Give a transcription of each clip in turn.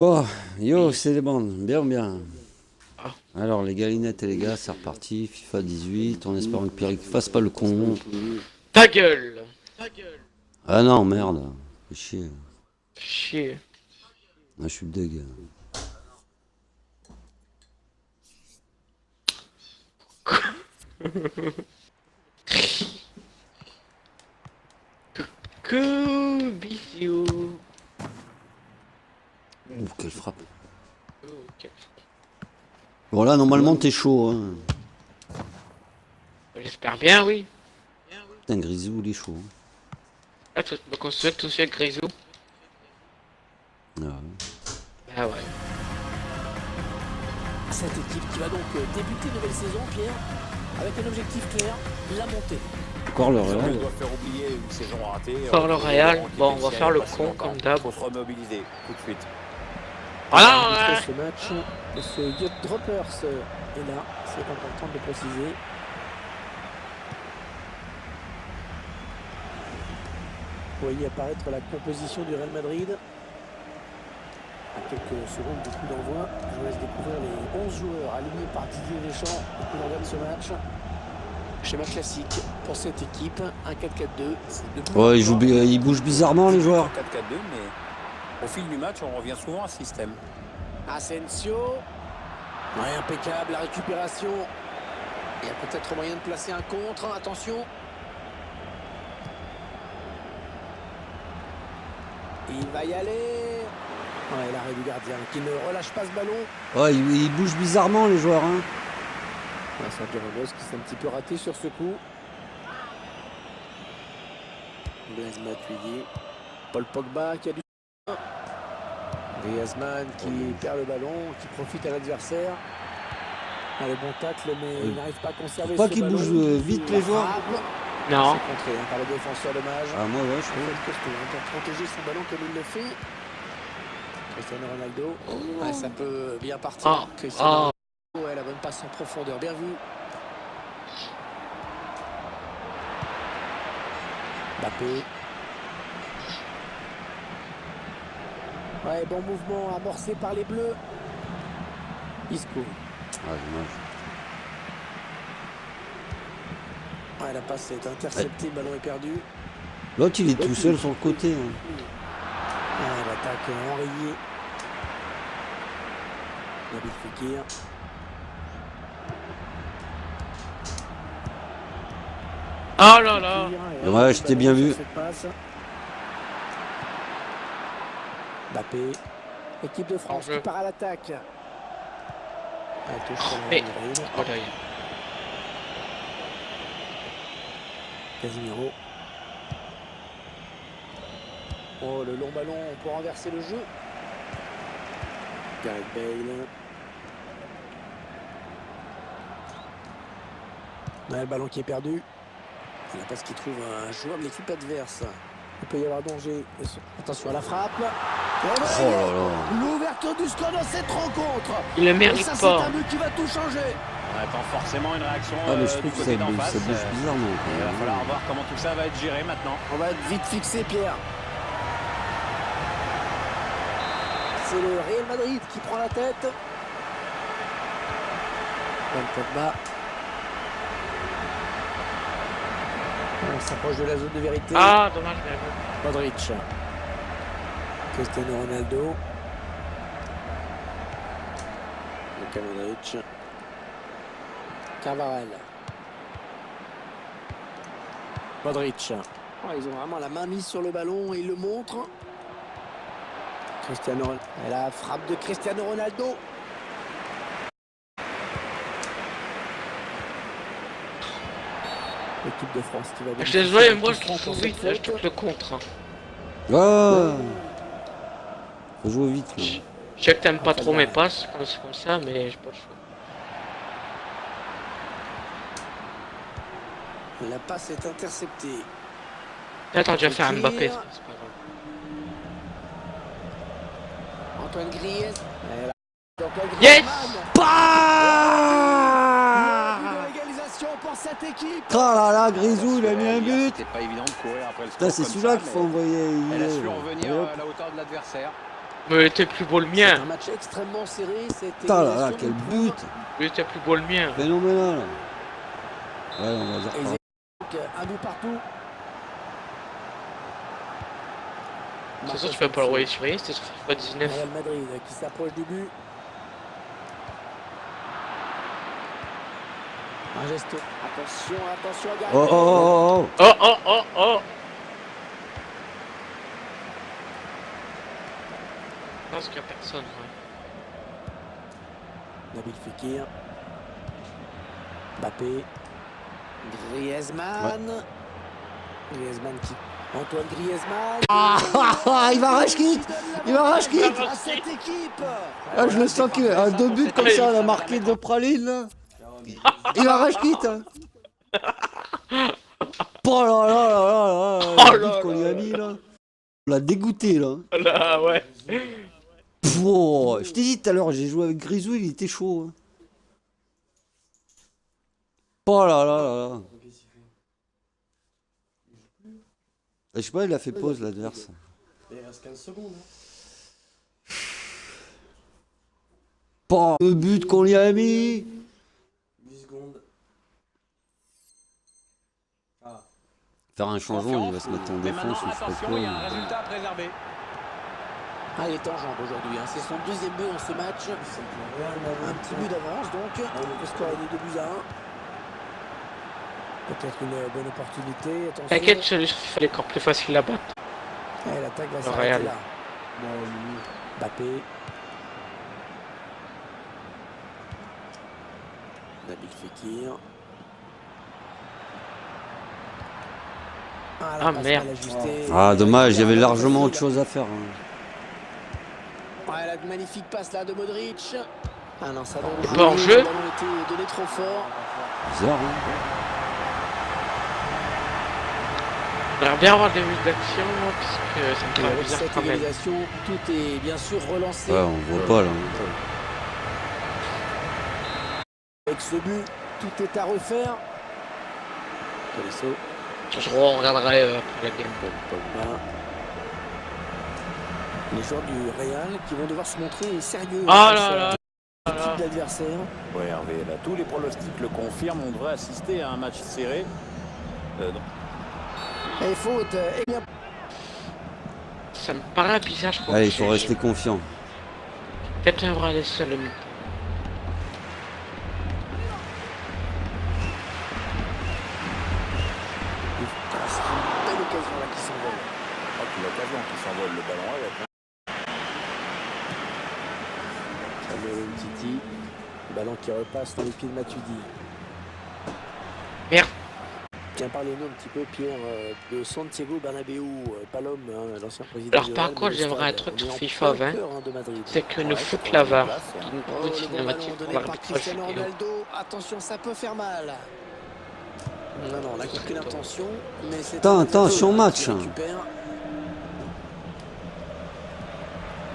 Oh, yo, c'est les bandes, bien ou bien. Ah, Alors, les galinettes et les gars, c'est reparti. FIFA 18, en espérant que Pierrick fasse pas le con. ta gueule! Ah non, merde. Fais chier. Chier. Ah, je suis deg. Que bisous. Ouf, quelle frappe. Ok. Bon, là, normalement, t'es chaud. Hein. J'espère bien, oui. Putain, Grisou, il est chaud. Ah, donc on souhaite tout avec Grisou. Ah, ouais. Ah ouais. Cette équipe qui va donc débuter une nouvelle saison, Pierre, avec un objectif clair, la montée. Encore le Ils Real. doivent faire oublier une saison ratée. Par le Real. Laurent qui Bon, on fait va le faire le ciel, con comme d'hab. faut se remobiliser tout de suite. Ah non, Arbitre hein. ce match, Monsieur Yop Droppers est là, c'est important de le préciser. Vous voyez apparaître la composition du Real Madrid. À quelques secondes du coup d'envoi, je vous laisse découvrir les 11 joueurs alignés par Didier Deschamps au coup d'envoi de ce match. Schéma classique pour cette équipe, un 4-4-2. C'est deux buts. Ouais, ils bougent bizarrement, les joueurs. 4-4-2, mais au fil du match, on revient souvent à ce système. Asensio. Ouais, impeccable, la récupération. Il y a peut-être moyen de placer un contre, attention. Il va y aller. Ouais, l'arrêt du gardien qui ne relâche pas ce ballon. Ouais, ils bougent bizarrement, les joueurs. Hein. Sergio Ramos qui s'est un petit peu raté sur ce coup. Blaise Matuidi. Paul Pogba qui a du... Griezmann qui perd le ballon, qui profite à l'adversaire. Ah, le bon tacle, mais il n'arrive pas à conserver Pas ce qu'ils ballon. bougent vite, les joueurs. Non. C'est contré par le défenseur, dommage. Ah, moi, ouais, je Il trouve. faut être costaud pour protéger son ballon comme il le fait. Cristiano Ronaldo. Ouais, ça peut bien partir. Ah. Cristiano Ah. Ronaldo, ouais, la bonne passe en profondeur, bien vu. Mbappé. Ouais, bon mouvement amorcé par les Bleus. Isco. Ah, dommage. Ouais, la passe est interceptée, le ballon est perdu. L'autre, il est tout seul sur le côté. Hein. Ouais, l'attaque enrayée. Nabil Fekir. Oh là là. Ouais, je t'ai bien vu. Mbappé. Équipe de France qui part à l'attaque. Mais... Oh là, Casemiro. Oh, le long ballon pour renverser le jeu. Gareth Bale. Ouais, le ballon qui est perdu. La passe qui trouve un joueur de l'équipe adverse. Il peut y avoir danger. Attention à la frappe. Oh là là. L'ouverture du score dans cette rencontre. il le Et mérite ça, c'est pas. un but qui va tout changer. On attend forcément une réaction Ah, mais je du trouve que côté ça d'en bouge, face. ça bouge bizarrement. Il va falloir voir comment tout ça va être géré maintenant. On va être vite fixé, Pierre. C'est le Real Madrid qui prend la tête. Paul Pogba. On s'approche de la zone de vérité. Ah, dommage, bien vu. Modric. Cristiano Ronaldo. Luka Modric. Carvajal. Modric. Oh, ils ont vraiment la main mise sur le ballon et ils le montrent. Cristiano Ronaldo. Et la frappe de Cristiano Ronaldo. L'équipe de France qui va... Je suis désolé, mais moi je trouve vite, là, je trouve le contre. Hein. Ouais. Faut jouer vite. Là. Je sais que t'aimes pas trop mes passes, quand c'est comme ça, mais j'ai pas le choix. La passe est interceptée. Attends, déjà fait un Mbappé, c'est pas grave. Antoine Griezmann. Yes. Égalisation pour cette équipe. Oh là là, Grisou, il a mis un but. C'était pas évident de courir après le score. Putain, c'est comme celui-là ça, qu'il faut mais envoyer. Elle a su revenir Allez, hop. à la hauteur de l'adversaire. Mais il était plus beau le C'est un mien. match extrêmement serré. Cette Putain là, là, égalisation quel nous prouve- but. Il était plus beau le mien. Phénoménal. Ouais, on va dire Et pas. donc, un but partout. De toute façon, tu peux pas le envoyer sur rien, c'était sur FIFA 19. Real Madrid qui s'approche du but. Un geste. Attention, attention à Oh, oh, oh, oh, Oh, oh, oh, oh. Je pense qu'il y a personne, ouais. Nabil Fekir. Mbappé. Griezmann. Griezmann qui. Antoine Griezmann. Ah, il va Rashkit. Il va Rashkit. À cette équipe. Ah, je le sens qu'il a deux buts comme ça, on a marqué de praline là. Il va Rashkit. Oh là là là là là. Oh Le là but qu'on là lui a mis là. On l'a dégoûté là. Là, ouais. Oh, je t'ai dit tout à l'heure, j'ai joué avec Grisou, il était chaud. Hein. Oh là là là là. Je sais pas, il a fait pause l'adverse. Il reste 15 secondes. Pas le but qu'on lui a mis. 10 secondes. Ah. Faire un changement, il va se mettre en Mais défense maintenant, ou je sais pas attention, quoi. il y a un résultat à préserver. Ah, il est en jambes aujourd'hui. Hein. C'est son deuxième but dans ce match. Un petit but d'avance donc. Le score est de 2 buts à 1. Peut-être une bonne opportunité. Attention. T'inquiète, celui sur FIFA est encore plus facile à battre. Et l'attaque va Le s'arrêter Real. là. Mbappé. Nabil Fekir. Ah, la Ah, passe merde. mal ajustée. Ah dommage, il y avait largement autre chose à faire. Hein. Ouais, la magnifique passe là de Modric. Ah non, ça donne Pas en jeu. Le ballon était donné trop fort. Bizarre, hein. J'aimerais bien avoir des buts d'action, moi, parce que ça me Et paraît avec bizarre cette quand même. égalisation, tout est bien sûr relancé. Ouais, on voit pas là. Avec ce but, tout est à refaire. Tolisso. Je regarderai après la game. Pogba. Les joueurs du Real qui vont devoir se montrer sérieux Ah face là à là l'équipe d'adversaire. Oui, Hervé, là, tous les pronostics le confirment. On devrait assister à un match serré. Et faute. Et bien. Ça me paraît bizarre, je crois. Allez, il faut rester confiant. Peut-être j'aimerais aller sur le mi-temps. C'est une belle occasion là qui s'envole. Ah, puis l'occasion qui s'envole le ballon avec. Samuel Umtiti. Ballon qui repasse dans les pieds de Matuidi. Merde. Tiens, parlez-nous un petit peu, Pierre, de Santiago Bernabéu, Palom, hein, l'ancien président. Alors du par Real, contre, mais j'aimerais un stade, truc on sur est en FIFA plein 20. cœur, hein, de Madrid. C'est que nous Ouais, foute 80 la VAR. places, hein. Une Oh, bonne le bon cinématique ballon pour donné par l'arbitrage Cristiano vidéo. Ronaldo. Attention, ça peut faire mal. Non, non, on a compris l'intention, mais c'est Attends, un attends, peu je suis en qui match. récupère.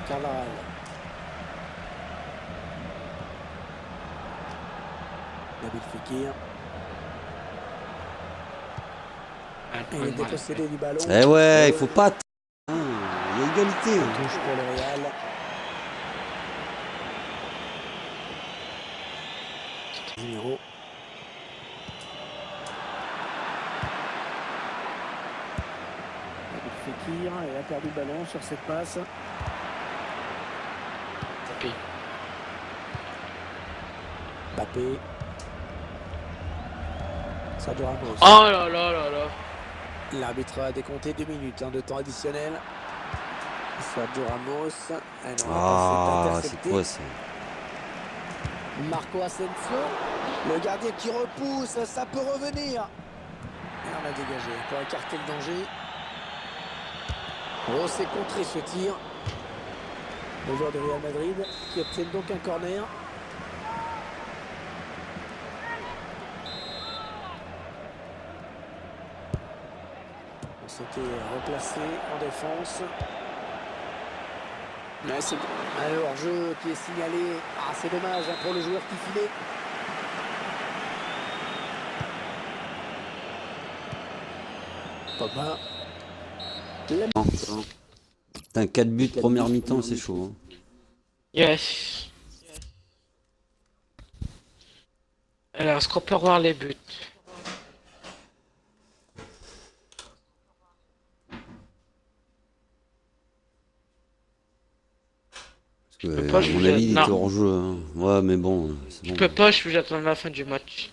Carvajal. Nabil Fekir. Et il est dépossédé du ballon. Eh ouais, il faut pas. Hein, il y a égalité. Touche pour le Real. Numéro. Nabil Fekir, il a perdu le ballon sur cette passe. Tapis. Mbappé. Sergio Ramos. Oh là là là là. L'arbitre a décompté 2 minutes de temps additionnel. Sergio Ramos. Ah, non, Ah, la passe est c'est interceptée. quoi ça? Marco Asensio. Le gardien qui repousse, ça peut revenir. Et on a dégagé pour écarter le danger. Oh, c'est contré ce tir. Le joueur de Real Madrid qui obtient donc un corner. On s'était replacé en défense. Mais c'est un hors-jeu qui est signalé. Ah, c'est dommage hein, pour le joueur qui filait. Pogba. Non. Putain, 4 buts première mi-temps, c'est chaud. Hein. Yes. Alors, est-ce qu'on peut voir les buts? Parce que, peux pas, à je mon vous avis, il non. était hors jeu. Hein. Ouais, mais bon, c'est Je bon. peux pas, je vais attendre la fin du match.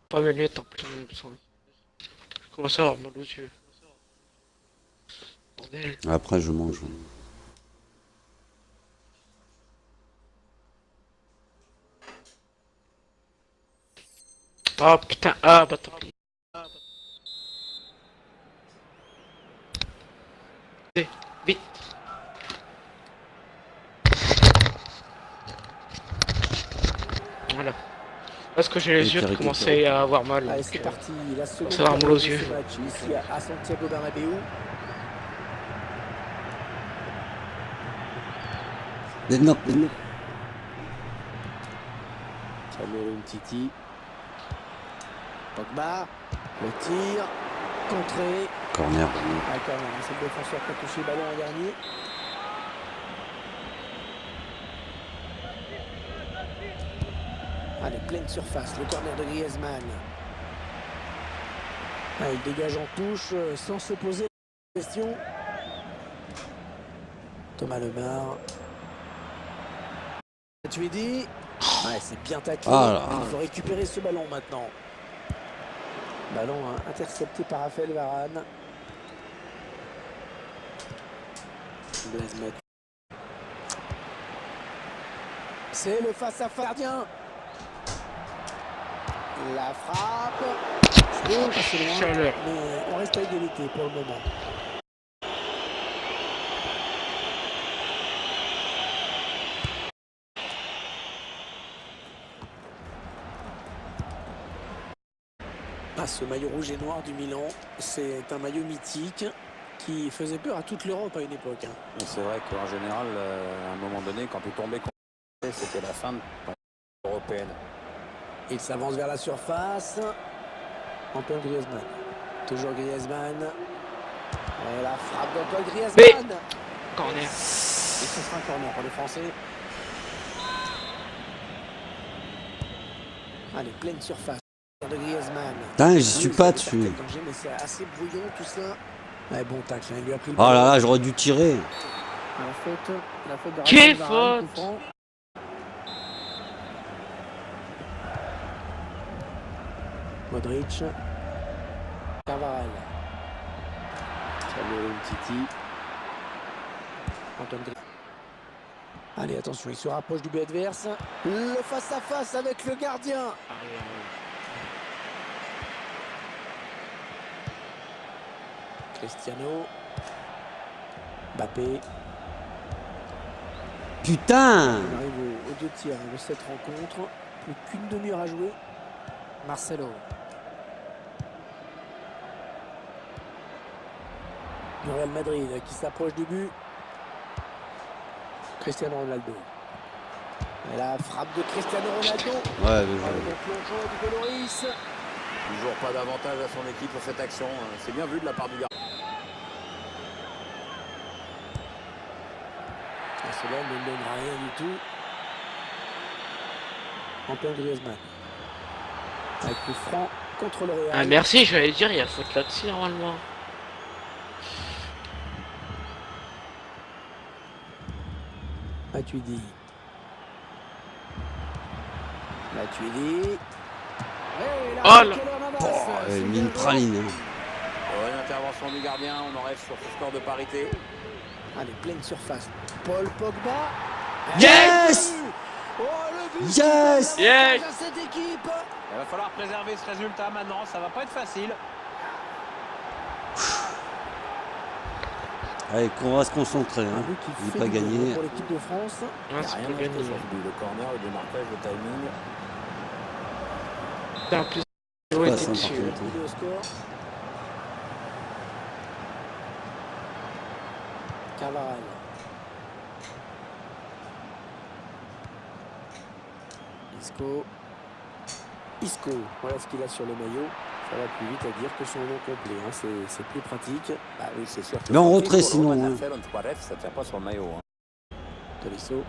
Pas minutes en plus, il me semble. Je commence à avoir mal aux yeux. Bordel. Après, je mange. Ah putain, ah bah tant pis. Allez, vite. Voilà. Parce que j'ai les Et yeux qui qui récupère. commençaient à avoir mal. Allez, Donc, c'est parti. La seconde ça va mal aux période de yeux. ce match ici à Santiago Bernabéu. Non, non. Samuel Umtiti. Pogba. Le tir. Contré. Corner. Ah, quand même, c'est le défenseur qui a touché le ballon en dernier. Allez, pleine surface, le corner de Griezmann. Ah, il dégage en touche sans se poser la question. Thomas Lemar. Matuidi. Ouais, c'est bien taclé. Ah là. Il faut récupérer ce ballon maintenant. Ballon intercepté par Raphaël Varane. Blaise Matuidi. C'est le face-à-face gardien. La frappe. C'est passé loin, Chaleur. mais on reste à égalité pour le moment. Ah, ce maillot rouge et noir du Milan, c'est un maillot mythique qui faisait peur à toute l'Europe à une époque. C'est vrai qu'en général, à un moment donné, quand tu tombais contre c'était la fin de européenne. Il s'avance vers la surface. Antoine Griezmann. Toujours Griezmann. Et la frappe d'Antoine Griezmann. Corner. Et ce sera un corner pour les Français. Allez, pleine surface de Griezmann. Putain, j'y suis pas dessus. Mais c'est assez brouillon tout ça. Ouais, bon tacle, hein, il lui a pris le Oh là ballon. là, j'aurais dû tirer. Ah, la faute de Quelle Raphaël Varane, faute! coup franc. Modric. Carvajal. Samuel Umtiti. Antoine Griezmann. Allez, attention, il se rapproche du but adverse. Le face-à-face avec le gardien. Cristiano. Mbappé. Putain. On arrive aux deux tiers de cette rencontre. Plus qu'une demi-heure à jouer. Marcelo. Du Real Madrid qui s'approche du but. Cristiano Ronaldo. Et la frappe de Cristiano Ronaldo. Ouais, Le plongeon du Doloris. Toujours pas d'avantage à son équipe pour cette action. C'est bien vu de la part du gardien. Cela ne donnera rien du tout. Antoine Griezmann. Avec le franc contre le Real. Ah merci, j'allais dire, il y a faute là-dessus normalement. Matuidi. Matuidi. Et la Oh là. Oh, une praline. Hein. Une intervention du gardien, on en reste sur ce score de parité. Allez, pleine surface. Paul Pogba. Yes. Oh, le but Yes. Yes. à cette équipe. Il va falloir préserver ce résultat maintenant, ça va pas être facile. Allez, on va se concentrer. Un Hein. but qui Il fait n'est pas du bien gagné. pour l'équipe de France. Ah, Il n'y a c'est rien pas à ajouter gagné. sur ce but, le corner, le démarquage, le timing. Putain, en plus, Pas ouais, ça, par dessus. contre. Le score. Carvajal. Isco. Isco, voilà ce qu'il a sur le maillot. Ça va plus vite à dire que son nom complet, hein. C'est plus pratique. Bah oui, c'est sûr. que Mais en son retrait, fils, sinon, Roman hein. Alfredo Suarez, ça tient pas sur le maillot. Hein. Tolisso.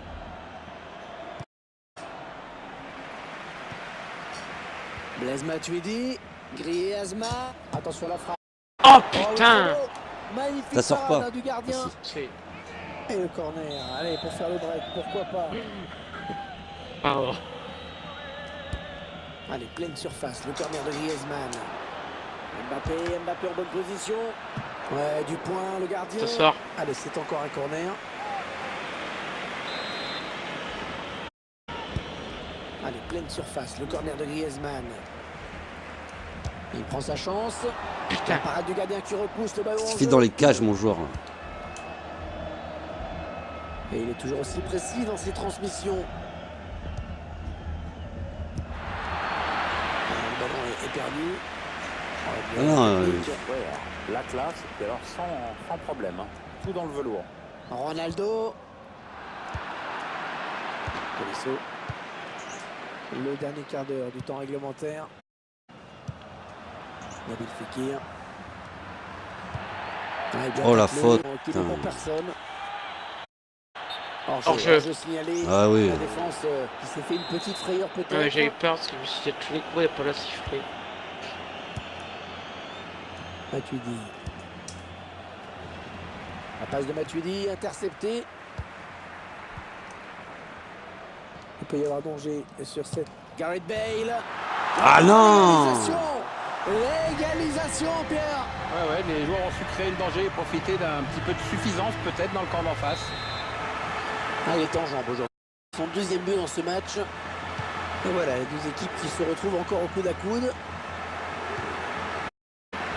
Blaise Matuidi. Griezmann. Attention à la frappe. Oh Oh, putain! le solo. Magnifique Ça sort parade, pas. hein, du gardien. C'est. Et le corner. Allez, pour faire le break, pourquoi pas. Oh. Allez, pleine surface, le corner de Griezmann. Mbappé en bonne position. Ouais, du point, le gardien. Ça sort. Allez, c'est encore un corner. Allez, pleine surface, le corner de Griezmann. Il prend sa chance. La Putain. parade du gardien qui repousse le ballon en Il fait jeu. dans les cages, mon joueur. Et il est toujours aussi précis dans ses transmissions. Le ballon est perdu. Ah non, Ouais, la classe, et alors sans problème. Hein. Tout dans le velours. Ronaldo. Tolisso. Le dernier quart d'heure du temps réglementaire. Nabil Fekir. Ah, il doit Oh, la tacler, faute, qui n'est pour putain. personne. Hors-jeu. Hors-jeu signalé. Ah oui. La défense qui s'est fait une petite frayeur peut-être. Ouais, j'ai eu peur parce que je me suis dit, tous les coups, il n'y a pas la siffler. Matuidi. La passe de Matuidi interceptée. Il peut y avoir danger sur cette Gareth Bale. Ah non! L'égalisation, Pierre. Ouais, les joueurs ont su créer le danger et profiter d'un petit peu de suffisance peut-être dans le camp d'en face. Ah, il est en jambes aujourd'hui. Son deuxième but dans ce match. Et voilà, les deux équipes qui se retrouvent encore au coude à coude.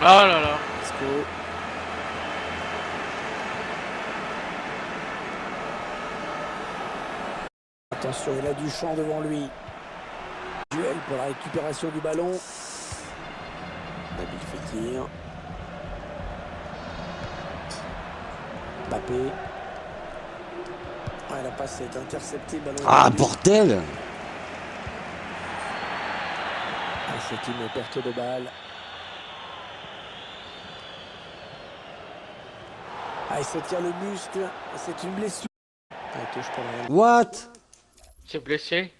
Oh là là. Isco. Attention, il a du champ devant lui. Duel pour la récupération du ballon. Nabil Fekir. Mbappé. Ouais, la passe est interceptée. Ballon Ah, perdu. bordel! Ah, c'est une perte de balle. Ah, il se tire le muscle. C'est une blessure. Ah, il touche pas le Real. What? C'est blessé.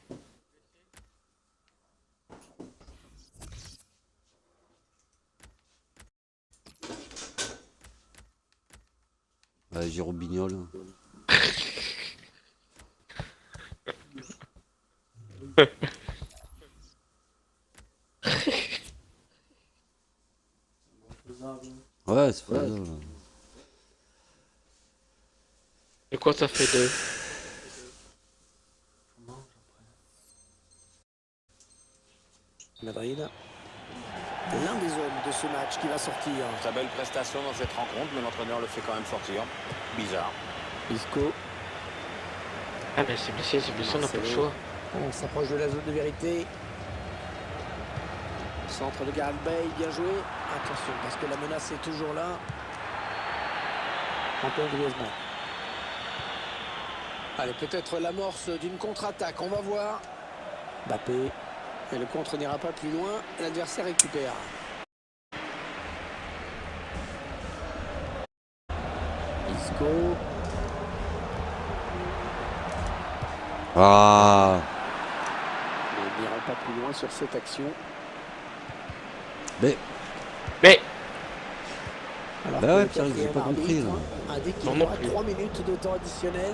Jérôme Bignol. Ouais, c'est pas grave. Et quoi, ça fait deux? Madrid. L'un des hommes de ce match qui va sortir. Sa belle prestation dans cette rencontre, mais l'entraîneur le fait quand même sortir. Bizarre. Isco. Ah, mais c'est blessé, on n'a pas le choix. On s'approche de la zone de vérité. Centre de Gareth Bale, bien joué. Attention, parce que la menace est toujours là. Antoine Griezmann. Allez, peut-être l'amorce d'une contre-attaque, on va voir. Mbappé. Et le contre n'ira pas plus loin. L'adversaire récupère. Isco. Ah! Ils n'iront pas plus loin sur cette action. Mais, Alors bah que ouais, le Pierre, j'ai quatrième pas compris, arbitre là. indique qu'il Non, y non aura plus. 3 minutes de temps additionnel.